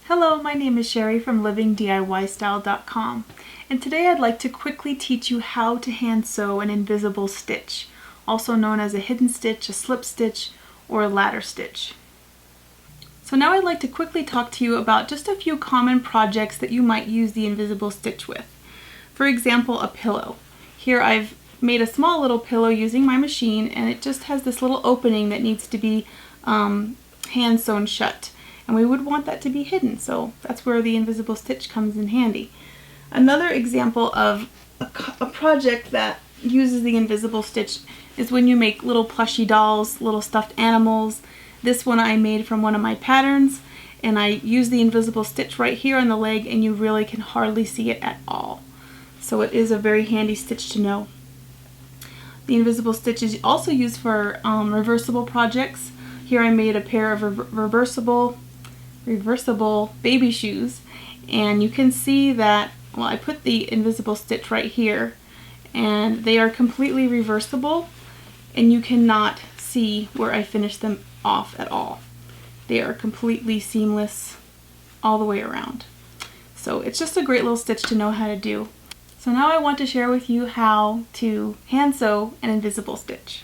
Hello, my name is Sherry from LivingDIYstyle.com, and today I'd like to quickly teach you how to hand sew an invisible stitch, also known as a hidden stitch, a slip stitch, or a ladder stitch. So now I'd like to quickly talk to you about just a few common projects that you might use the invisible stitch with. For example, a pillow. Here I've made a small little pillow using my machine, and it just has this little opening that needs to be hand sewn shut. And we would want that to be hidden, so that's where the invisible stitch comes in handy. Another example of a project that uses the invisible stitch is when you make little plushy dolls, little stuffed animals. This one I made from one of my patterns, and I use the invisible stitch right here on the leg, and you really can hardly see it at all. So it is a very handy stitch to know. The invisible stitch is also used for reversible projects. Here I made a pair of reversible baby shoes, and you can see that, well, I put the invisible stitch right here, and they are completely reversible, and you cannot see where I finished them off at all. They are completely seamless all the way around. So it's just a great little stitch to know how to do. So now I want to share with you how to hand sew an invisible stitch.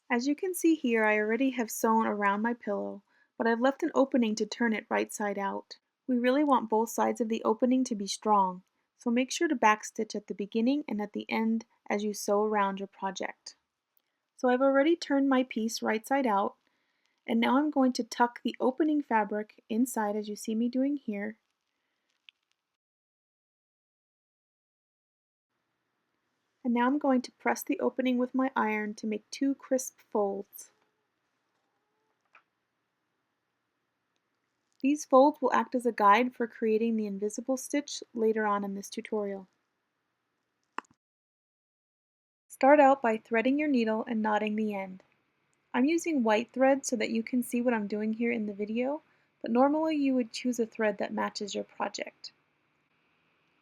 As you can see here, I already have sewn around my pillow, but I've left an opening to turn it right side out. We really want both sides of the opening to be strong, so make sure to backstitch at the beginning and at the end as you sew around your project. So I've already turned my piece right side out, and now I'm going to tuck the opening fabric inside as you see me doing here. And now I'm going to press the opening with my iron to make two crisp folds. These folds will act as a guide for creating the invisible stitch later on in this tutorial. Start out by threading your needle and knotting the end. I'm using white thread so that you can see what I'm doing here in the video, but normally you would choose a thread that matches your project.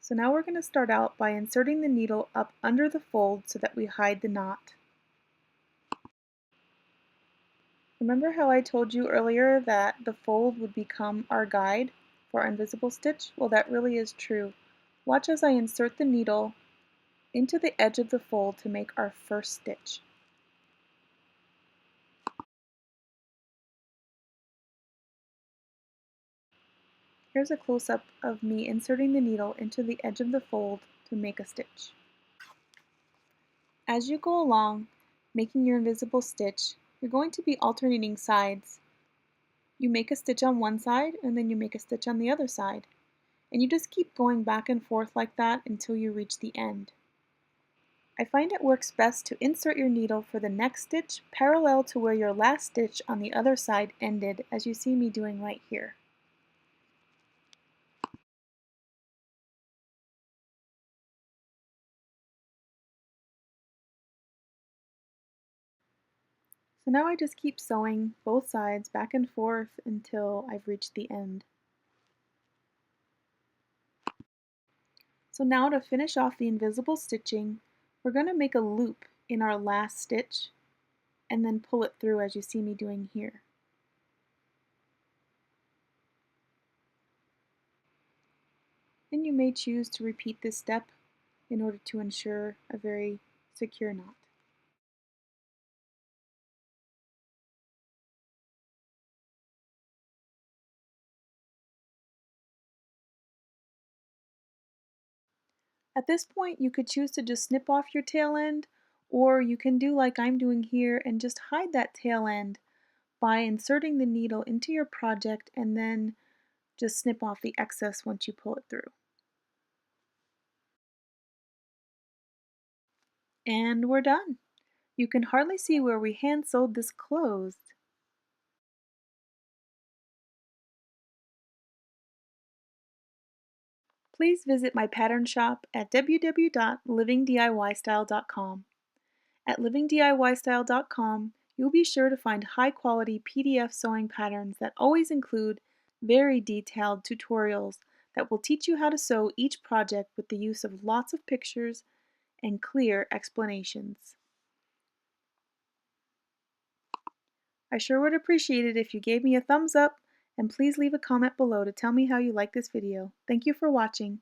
So now we're going to start out by inserting the needle up under the fold so that we hide the knot. Remember how I told you earlier that the fold would become our guide for our invisible stitch? Well, that really is true. Watch as I insert the needle into the edge of the fold to make our first stitch. Here's a close-up of me inserting the needle into the edge of the fold to make a stitch. As you go along, making your invisible stitch, you're going to be alternating sides. You make a stitch on one side and then you make a stitch on the other side. And you just keep going back and forth like that until you reach the end. I find it works best to insert your needle for the next stitch parallel to where your last stitch on the other side ended, as you see me doing right here. So now I just keep sewing both sides back and forth until I've reached the end. So now to finish off the invisible stitching, we're going to make a loop in our last stitch and then pull it through as you see me doing here. And you may choose to repeat this step in order to ensure a very secure knot. At this point, you could choose to just snip off your tail end, or you can do like I'm doing here and just hide that tail end by inserting the needle into your project and then just snip off the excess once you pull it through. And we're done. You can hardly see where we hand sewed this closed. Please visit my pattern shop at www.livingdiystyle.com. At livingdiystyle.com, you'll be sure to find high-quality PDF sewing patterns that always include very detailed tutorials that will teach you how to sew each project with the use of lots of pictures and clear explanations. I sure would appreciate it if you gave me a thumbs up And please leave a comment below to tell me how you like this video. Thank you for watching.